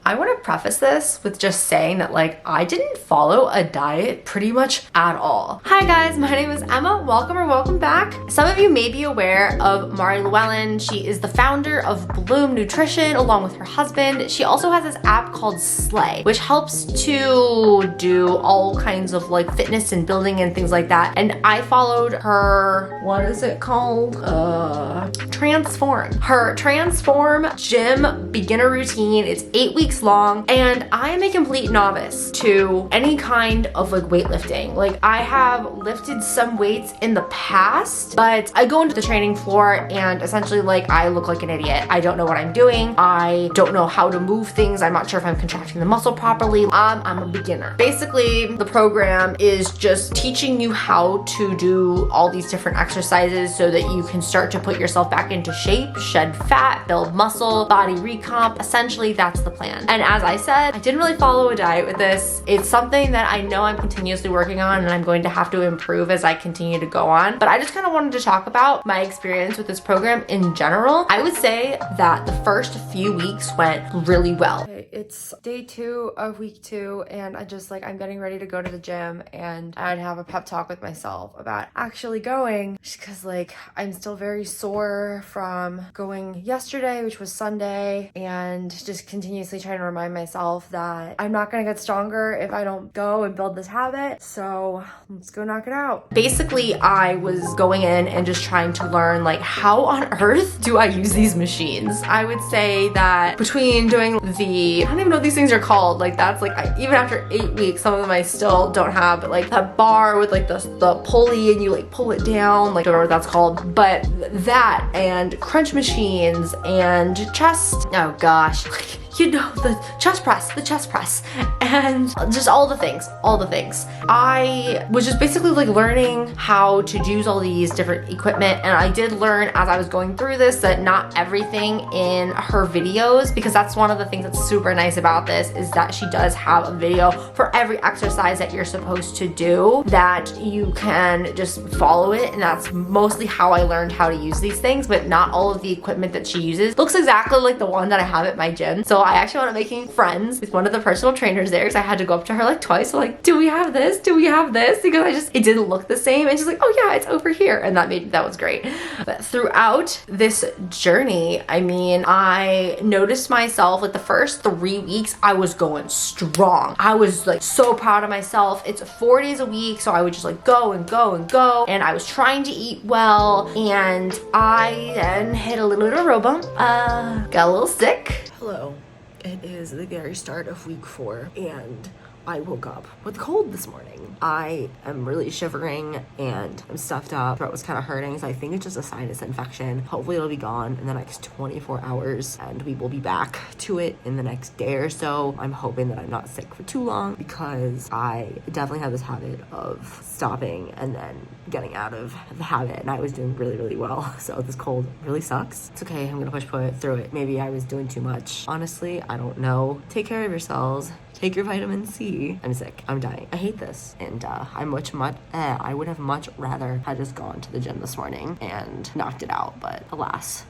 I want to preface this with just saying that like I didn't follow a diet pretty much at all. Hi guys, my name is Emma. Welcome back. Some of you may be aware of Mari Llewellyn. She is the founder of Bloom Nutrition along with her husband. She also has this app called Slay, which helps to do all kinds of like fitness and building and things like that. And I followed her, what is it called? Transform. Her Transform gym beginner routine. It's 8 weeks long, and I am a complete novice to any kind of like weightlifting. Like I have lifted some weights in the past, but I go into the training floor and essentially like I look like an idiot. I don't know what I'm doing. I don't know how to move things. I'm not sure if I'm contracting the muscle properly. I'm a beginner. Basically, the program is just teaching you how to do all these different exercises so that you can start to put yourself back into shape, shed fat, build muscle, body recomp. Essentially, that's the plan. And as I said, I didn't really follow a diet with this. It's something that I know I'm continuously working on and I'm going to have to improve as I continue to go on. But I just kind of wanted to talk about my experience with this program in general. I would say that the first few weeks went really well. Okay, it's day 2 of week 2 and I'm getting ready to go to the gym, and I'd have a pep talk with myself about actually going just because like I'm still very sore from going yesterday, which was Sunday, and just continuously trying to remind myself that I'm not gonna get stronger if I don't go and build this habit. So let's go knock it out. Basically, I was going in and just trying to learn like how on earth do I use these machines. I would say that between doing I don't even know what these things are called. Like that's like even after 8 weeks, some of them I still don't have, but like that bar with like the pulley and you like pull it down, like don't know what that's called, but that and crunch machines and chest, oh gosh, you know, the chest press, and just all the things. I was just basically like learning how to use all these different equipment, and I did learn as I was going through this that not everything in her videos, because that's one of the things that's super nice about this, is that she does have a video for every exercise that you're supposed to do that you can just follow it, and that's mostly how I learned how to use these things. But not all of the equipment that she uses looks exactly like the one that I have at my gym. So I actually wound up making friends with one of the personal trainers there, because I had to go up to her like twice. So like, do we have this? Because it didn't look the same. And she's like, oh yeah, it's over here. And that was great. But throughout this journey, I mean, I noticed myself like the first 3 weeks, I was going strong. I was like so proud of myself. It's 4 days a week. So I would just like go and go and go. And I was trying to eat well. And I then hit a little bit of a road bump, got a little sick. Hello. It is the very start of week 4 and I woke up with a cold this morning. I am really shivering and I'm stuffed up. Throat was kind of hurting, so I think it's just a sinus infection. Hopefully it'll be gone in the next 24 hours and we will be back to it in the next day or so. I'm hoping that I'm not sick for too long, because I definitely have this habit of stopping and then getting out of the habit, and I was doing really, really well. So this cold really sucks. It's okay, I'm gonna push through it. Maybe I was doing too much. Honestly, I don't know. Take care of yourselves. Take your vitamin C. I'm sick. I'm dying. I hate this. And I would have much rather had just gone to the gym this morning and knocked it out. But alas,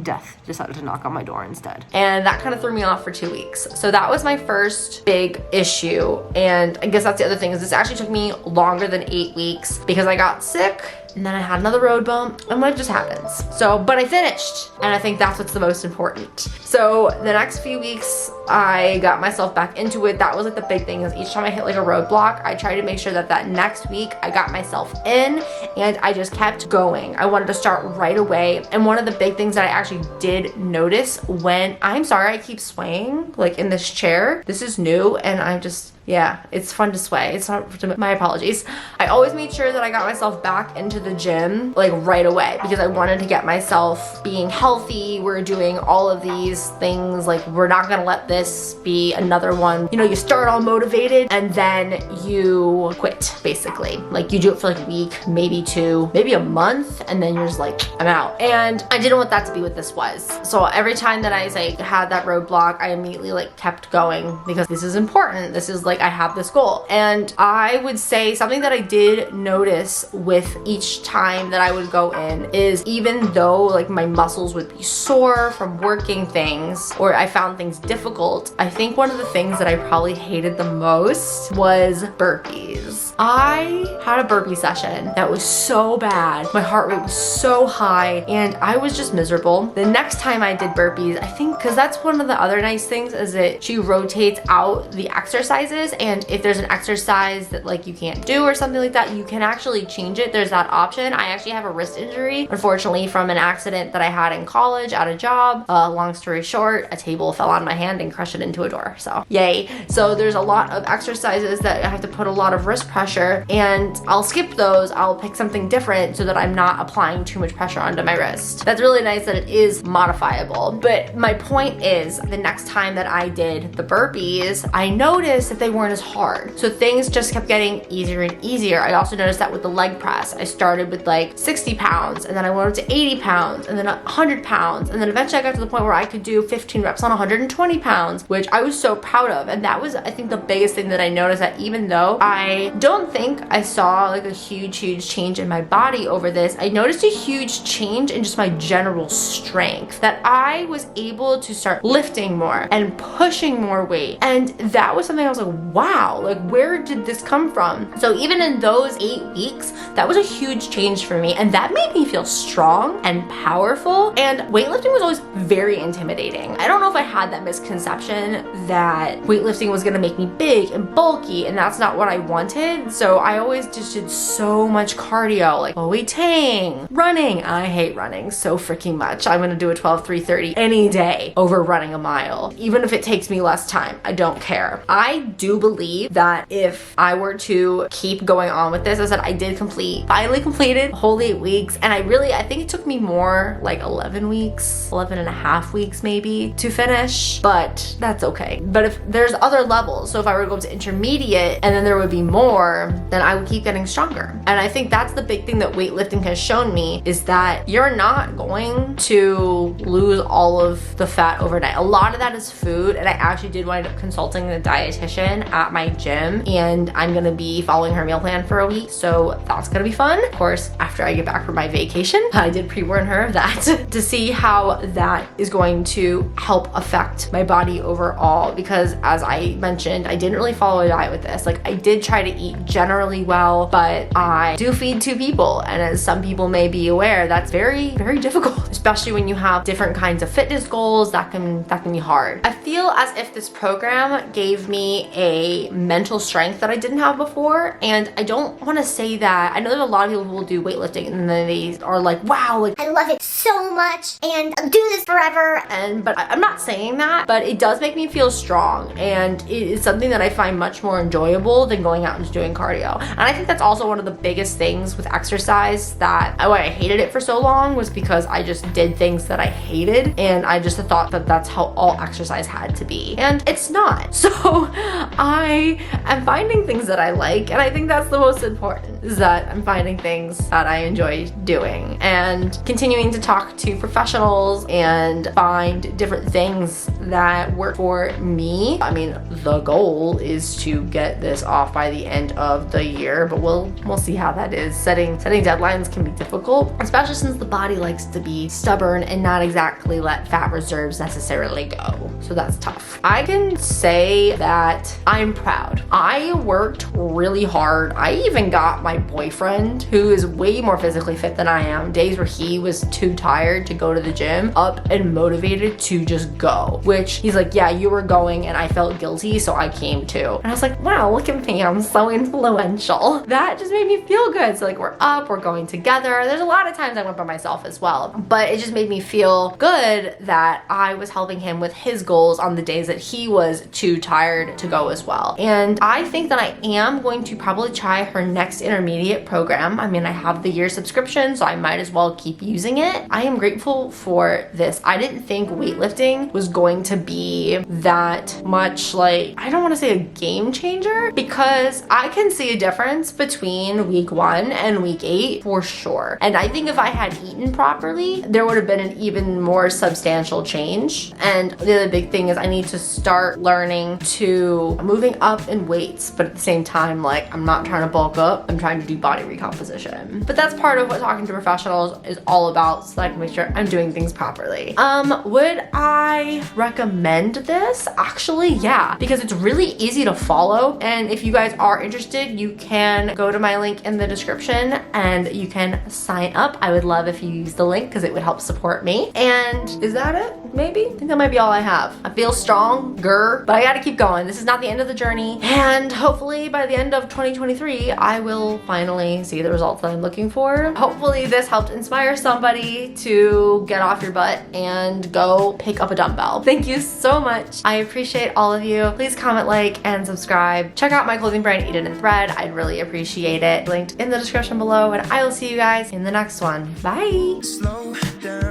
death decided to knock on my door instead. And that kind of threw me off for 2 weeks. So that was my first big issue. And I guess that's the other thing, is this actually took me longer than 8 weeks because I got sick. And then I had another road bump, and life just happens. So, but I finished, and I think that's what's the most important. So the next few weeks, I got myself back into it. That was like the big thing, is each time I hit like a roadblock, I tried to make sure that next week I got myself in, and I just kept going. I wanted to start right away. And one of the big things that I actually did notice when, I'm sorry, I keep swaying like in this chair. This is new, and I'm just, yeah, it's fun to sway. It's not, my apologies. I always made sure that I got myself back into the gym like right away, because I wanted to get myself being healthy. We're doing all of these things. Like, we're not gonna let this be another one. You know, you start all motivated and then you quit, basically. Like, you do it for like a week, maybe 2, maybe a month, and then you're just like, I'm out. And I didn't want that to be what this was. So every time that I like had that roadblock, I immediately like kept going, because this is important. This is like, I have this goal. And I would say something that I did notice with each time that I would go in is, even though like my muscles would be sore from working things, or I found things difficult adult, I think one of the things that I probably hated the most was burpees. I had a burpee session that was so bad. My heart rate was so high and I was just miserable. The next time I did burpees, I think, because that's one of the other nice things, is that she rotates out the exercises, and if there's an exercise that like you can't do or something like that, you can actually change it. There's that option. I actually have a wrist injury, unfortunately, from an accident that I had in college at a job. Long story short, a table fell on my hand and crushed it into a door. So yay. So there's a lot of exercises that I have to put a lot of wrist pressure, and I'll skip those. I'll pick something different so that I'm not applying too much pressure onto my wrist. That's really nice that it is modifiable. But my point is, the next time that I did the burpees, I noticed that they weren't as hard. So things just kept getting easier and easier. I also noticed that with the leg press, I started with like 60 pounds and then I went up to 80 pounds and then 100 pounds. And then eventually I got to the point where I could do 15 reps on 120 pounds, which I was so proud of. And that was, I think, the biggest thing that I noticed, that even though I don't think I saw like a huge change in my body over this, I noticed a huge change in just my general strength, that I was able to start lifting more and pushing more weight. And that was something I was like, wow, like where did this come from? So even in those 8 weeks, that was a huge change for me. And that made me feel strong and powerful. And weightlifting was always very intimidating. I don't know if I had that misconception that weightlifting was gonna make me big and bulky, and that's not what I wanted. So I always just did so much cardio, like weighting, running. I hate running so freaking much. I'm gonna do a 12-3-30 any day over running a mile, even if it takes me less time. I don't care. I do believe that if I were to keep going on with this, as I said, I did finally completed whole 8 weeks, and I think it took me more like 11 and a half weeks maybe to finish, but that's okay. But if there's other levels, so if I were to go to intermediate and then there would be more, then I would keep getting stronger. And I think that's the big thing that weightlifting has shown me, is that you're not going to lose all of the fat overnight. A lot of that is food, and I actually did wind up consulting the dietitian at my gym, and I'm gonna be following her meal plan for a week, so that's gonna be fun. Of course, after I get back from my vacation, I did pre-warn her of that to see how that is going to help affect my body overall, because as I mentioned, I didn't really follow a diet with this. Like, I did try to eat generally well, but I do feed 2 people, and as some people may be aware, that's very difficult, especially when you have different kinds of fitness goals. That can be hard. I feel as if this program gave me a mental strength that I didn't have before, and I don't want to say that. I know there's a lot of people who will do weightlifting and then they are like, wow, like I love it so much and I'll do this forever. But I'm not saying that, but it does make me feel strong, and it is something that I find much more enjoyable than going out and just doing cardio. And I think that's also one of the biggest things with exercise, that why I hated it for so long was because I just did things that I hated, and I just thought that that's how all exercise had to be, and it's not. So I am finding things that I like, and I think that's the most important, is that I'm finding things that I enjoy doing and continuing to talk to professionals and find different things that work for me. I mean, the goal is to get this off by the end of the year, but we'll see how that is. Setting deadlines can be difficult, especially since the body likes to be stubborn and not exactly let fat reserves necessarily go. So that's tough. I can say that I'm proud. I worked really hard. I even got my boyfriend, who is way more physically fit than I am, days where he was too tired to go to the gym, up and motivated to just go, which he's like, yeah, you were going and I felt guilty, so I came too. And I was like, wow, look at me, I'm so influential. That just made me feel good. So like, we're up, we're going together. There's a lot of times I went by myself as well, but it just made me feel good that I was helping him with his goals on the days that he was too tired to go as well. And I think that I am going to probably try her next intermediate program. I mean, I have the year subscription, so I might as well keep using it. I am grateful for this. I didn't think weightlifting was going to be that much, like, I don't want to say a game changer, because I can see a difference between week 1 and week 8 for sure. And I think if I had eaten properly, there would have been an even more substantial change. And the other big thing is I need to start learning to moving up in weights, but at the same time, like, I'm not trying to bulk up, I'm trying trying to do body recomposition. But that's part of what talking to professionals is all about, so that I can make sure I'm doing things properly. Would I recommend this? Actually, yeah, because it's really easy to follow. And if you guys are interested, you can go to my link in the description and you can sign up. I would love if you use the link because it would help support me. And is that it? Maybe? I think that might be all I have. I feel stronger, but I gotta keep going. This is not the end of the journey. And hopefully by the end of 2023, I will finally see the results that I'm looking for. Hopefully this helped inspire somebody to get off your butt and go pick up a dumbbell. Thank you so much. I appreciate all of you. Please comment, like, and subscribe. Check out my clothing brand, Eat It in Thread. I'd really appreciate it. Linked in the description below, and I will see you guys in the next one. Bye. Slow down.